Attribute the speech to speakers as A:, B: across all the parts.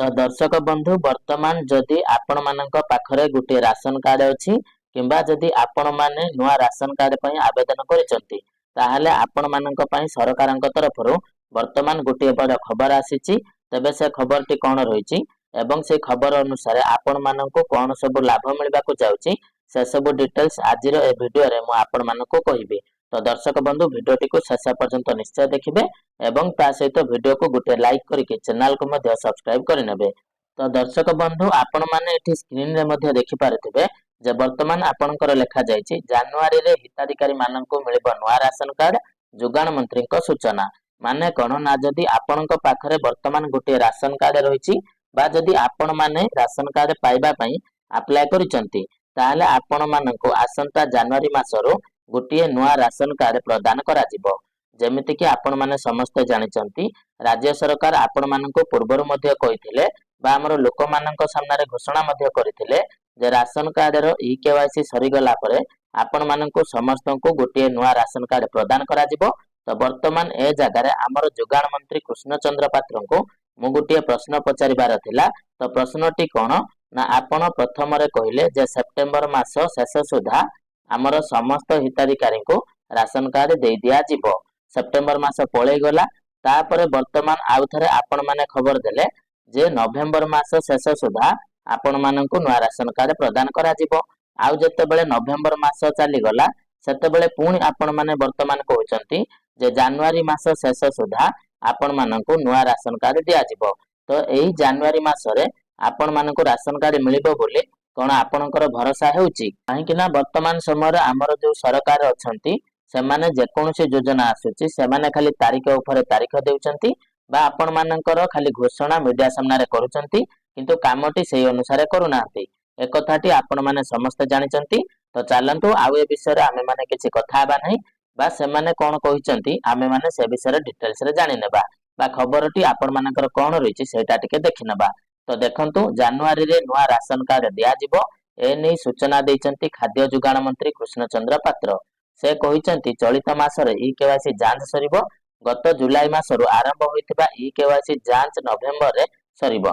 A: तो दर्शक बंधु वर्तमान जदि आपण मानक पाखरे गोटे राशन कार्ड अछि किंबा जदि आपण माने नुआ राशन कार्ड पई आवेदन करिसंती ताहाले आपण मानक पई सरकारक तरफरु वर्तमान गोटे बड़ खबर आसीची। तबे से खबरटी कोन रहिची एवं से खबर अनुसार आपण मानक कोन सब लाभ मिलबाकू जाउची से सब डिटेल्स आजिर ए वीडियो रे मु आपण मानक कहिबे। तो दर्शक बंधु वीडियोटी को शेष पर्यंत निश्चय देखिबे एवं ता सहित वीडियो को गोटे लाइक करके चैनल को मध्य सब्सक्राइब करिनेबे। तो दर्शक बंधु आपण माने एठी स्क्रीन रे मध्य देखि पारथिबे जे वर्तमान आपणकर लेखा जायछि जनवरी रे हिताधिकारी माननकु मिलिबो नुआ राशन कार्ड जुगाण मंत्री को सूचना। माने कोन ना जदि आपणक पाखरे वर्तमान गोटे राशन कार्ड रहिछि बा जदि आपण माने राशन कार्ड पाइबा पई अप्लाई करिसंती ताहाले आपण माननकु आसंता जनवरी मासरो गोटे नुआ राशन कार्ड प्रदान करा जिवो। जेमिति कि आपण माने समस्त जानिचंती राज्य सरकार आपण माननकु पूर्वरु मध्य कहिथिले बा हमर लोक माननक सामने घोषणा मध्य करिथिले जे राशन कार्ड रो ई केवाईसी सरी गला परे आपण माननकु समस्तनकु गोटे नुआ राशन कार्ड प्रदान करा जिवो। तो वर्तमान ए जगह रे हमर जुगाण मंत्री कृष्णचंद्र पात्र को मु गोटे प्रश्न पचारिबार थिला। तो प्रश्नटी कोन ना आपण प्रथम रे कहिले जे सेप्टेम्बर मास शेष सुधा हमर समस्त हिताधिकारी को राशन कार्ड दे दिया जिवो। सेप्टेम्बर मास पळे गला तापरे वर्तमान आउ थरे आपण माने खबर देले जे नवेम्बर मास शेष सुधा आपण माननकु नुआ राशन कार्ड प्रदान करा जिवो। आउ जते बेले नवेम्बर मास चाली गला सेते बेले पुणी आपण माने वर्तमान कहउचंती जे जनवरी मास शेष सुधा आपण माननकु नुआ राशन कार्ड दिया जिवो। तो एही जनवरी मास रे आपण माननकु राशन कार्ड मिलिबो बोली कोन आपणकर भरोसा हेउची काहे कि ना वर्तमान समय रे हमर जो सरकार अछंती सेमाने जे कोनोसी योजना आसुची सेमाने खाली तारीख ऊपर तारीख देउचंती बा आपण माननकर खाली घोषणा मीडिया सामने रे करूचंती किंतु कामटी सेही अनुसार करूनांती। ए कथाटी आपण माने समस्त जानिचंती। तो चलंतु आउ ए विषय रे आमे माने किछि कथा हेबा नै बा सेमाने कोन कहिचंती आमे माने से विषय रे डिटेल्स रे जानि नेबा बा खबरटी आपण मानकर कोन रहिछि सेटा टिके देखि नेबा। तो देखंतु जनवरी रे नुआ राशन कार्ड दिया जिवो ए नै सूचना दैचंती खाद्य जुगाण मंत्री कृष्णचंद्र पात्र। से कहिचंती चलित मास रे ई केवाईसी जांच सरिबो। गत जुलाई मासरु आरंभ होइतिबा ई केवाईसी जांच नवेम्बर रे सरिबो।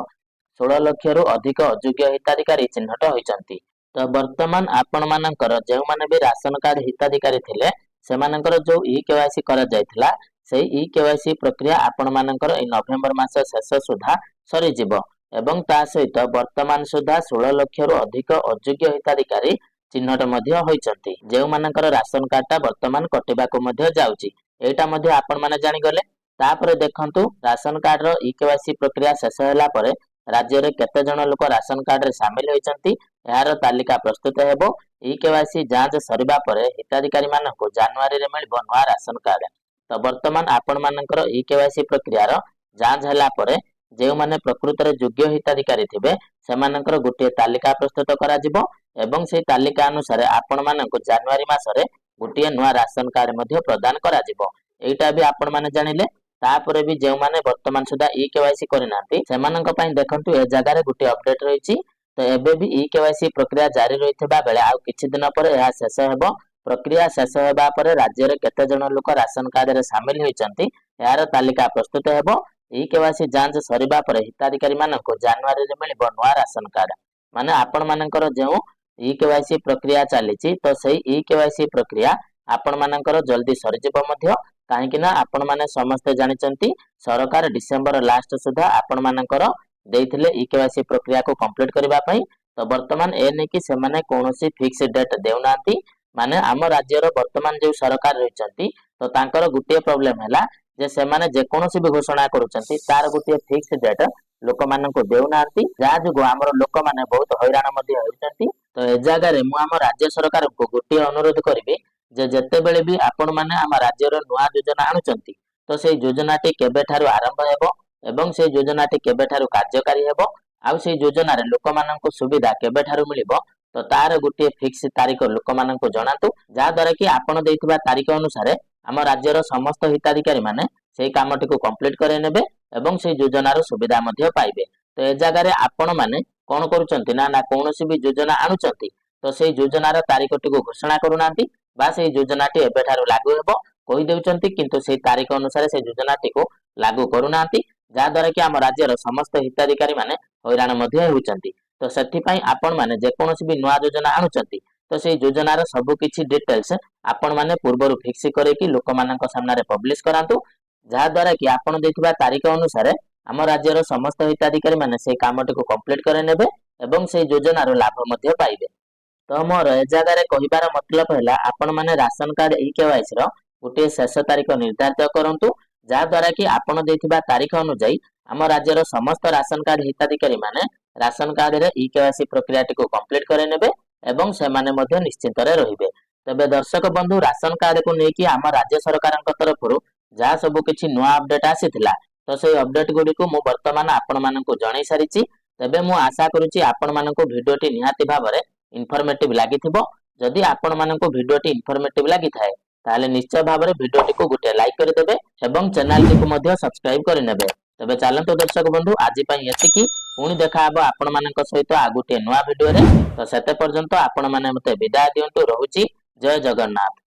A: 16 लाख रु अधिक अयोग्य हिताधिकारी चिन्हट होइचंती। तो वर्तमान आपण मानकर जेउ माने भी राशन कार्ड हिताधिकारी थिले सेमानकर जो ई केवाईसी करा जायथिला सेही ई केवाईसी प्रक्रिया आपण मानकर ए नवेम्बर मास शेष सुधा सरि जिवो एवं ता सहित वर्तमान सुधा 16 लाख रु अधिक अयोग्य हिताधिकारी चिन्हट मध्य होइचंती जेउ मानकर राशन कार्डटा वर्तमान कटिबाको मध्य जाउची। एटा मध्य आपण माने जानि गले। तापरे देखंतु राशन कार्ड रो ई केवाईसी प्रक्रिया शेष होला परे राज्य रे केते जण लोक राशन कार्ड रे शामिल होइचंती यार तालिका प्रस्तुत हेबो। ई केवाईसी जांच सरिबा परे हिताधिकारी माननको जनवरी रे मिलबो नुआ राशन कार्ड। तो वर्तमान आपण मानकर ई केवाईसी प्रक्रिया रो जांच होला परे जेउ माने प्रकृत रे योग्य हिताधिकारी थिबे सेमानकर गोटे तालिका प्रस्तुत करा जिवो एवं से तालिका अनुसार आपण माननको जनवरी मास रे गोटे नुआ राशन कार्ड मध्य प्रदान करा जिवो। एटा भी आपण माने जानिले। तापरे भी जेउ माने वर्तमान सुधा ई केवाईसी करिनांती सेमानक पई देखंतु ए जगह रे गोटे अपडेट रहिछि। तो एबे भी ई केवाईसी प्रक्रिया जारी रहितबा बेले आ किछि दिन पर एहा शेष हेबो। प्रक्रिया शेष हेबा परे राज्य रे केते जण लोक राशन कार्ड रे शामिल होइचंती यार तालिका प्रस्तुत हेबो। ई केवाईसी जांच सरिबा परे हिताधिकारी माननको जनवरी रे मिलिबो नुआ राशन कार्ड। माने आपण मानकर जेउ ई केवाईसी प्रक्रिया चलीछि तो सेही ई केवाईसी प्रक्रिया आपण मानकर जल्दी सरि जिवो मध्य काहे कि ना आपण माने समस्त जानिचंती सरकार डिसेंबर लास्ट सुधा आपण मानकर देइथिले ई केवाईसी प्रक्रिया को कंप्लीट करिबा पई। तो वर्तमान ए नै कि से माने कोनोसी फिक्स डेट देउनांती माने हम राज्य रो वर्तमान जे सरकार रहिचंती तो तांकर गुटे प्रॉब्लम हैला जे से माने जे कोनोसी भी घोषणा करूचंती तार गुटे फिक्स डेट लोक माननको देउनांती जा जुगो हमर लोक माने बहुत हैरान मध्य होइचंती। तो ए जगह रे मु हम राज्य सरकार को गुटे अनुरोध करिबी जे जते बेले भी आपण माने हम राज्य रो नुआ योजना आनुचंती तो से योजनाटी केबे ठारू आरंभ हेबो एवं से योजनाटी केबे ठारू कार्यकारी हेबो आउ से योजना रे लोक माननको सुविधा केबे ठारू मिलिबो तो तार गुटे फिक्स तारीख लोक माननको जणातु जा द्वारा कि आपण देइथिबा तारीख अनुसार हम राज्य रो समस्त हिताधिकारी माने सेही कामटी को कंप्लीट करे नेबे एवं से योजना रो सुविधा मध्य पाइबे। तो ए जगह रे आपण माने कोन करूचंती ना ना कोनोसी भी योजना आनुचंती तो सेही योजना रो तारीखटी को घोषणा करूनांती बा सेही योजनाटी एबे ठारू लागू हेबो कहि देउचंती किंतु सेही तारीख अनुसार से योजनाटी को लागू करूनांती। जहा द्वारा कि आम राज्यर समस्त हिताधिकारी माने हैरान मध्य हेउचंती। तो सेथिपाई आपण माने जेकोनोसी भी नुआ योजना आणुचंती तो सेही योजनार सब किछि डिटेल्स आपण माने पूर्वरु फिक्स करेकि लोकमाननक सामने पब्लिश करांतु, जहा द्वारा कि आपण देथिबा तारीख अनुसार आम राज्यर समस्त हिताधिकारी माने से कामटिको कंप्लीट करे नेबे एवं से योजनार लाभ मध्य पाइबे। तो मोर ए जगार कहिबार मतलब हैला आपण माने राशन कार्ड ई केवाईसी रो गोटे शेष तारीख निर्धारित करंतु, जहा द्वारा कि आपण देथिबा तारीख अनुसार आम राज्यर समस्त राशन कार्ड हिताधिकारी माने राशन कार्ड रे ई केवाईसी प्रक्रियाटिको कंप्लीट करे नेबे एवं सेमाने मध्य निश्चिंत रे रहिबे। तबे दर्शक बंधु राशन कार्ड को नेकी आम राज्य सरकारक तरफरु जहा सब किछि नुआ अपडेट आसीथिला तो से अपडेट गुडी को मु वर्तमान आपण माननकु जणाई सारिछि। तबे मु आशा करूछि आपण माननकु भिडियोटी निहाती भाबरे इन्फॉर्मेटिव लागिथिबो। जदि आपण माननकु भिडियोटी इन्फॉर्मेटिव लागिथाय ताले निश्चय भाबरे भिडियोटी को गुटे लाइक कर देबे एवं चैनल टी को मध्य सब्सक्राइब कर नेबे। तबे चलंतु दर्शक बंधु आज पई एतिकी, पुणी देखा हबो आपण माननक सहित आ गुटे नुआ भिडियो रे। तो सेते पर्यंत आपण माने मते विदाय दियंतु, रहुछि। जय जगन्नाथ।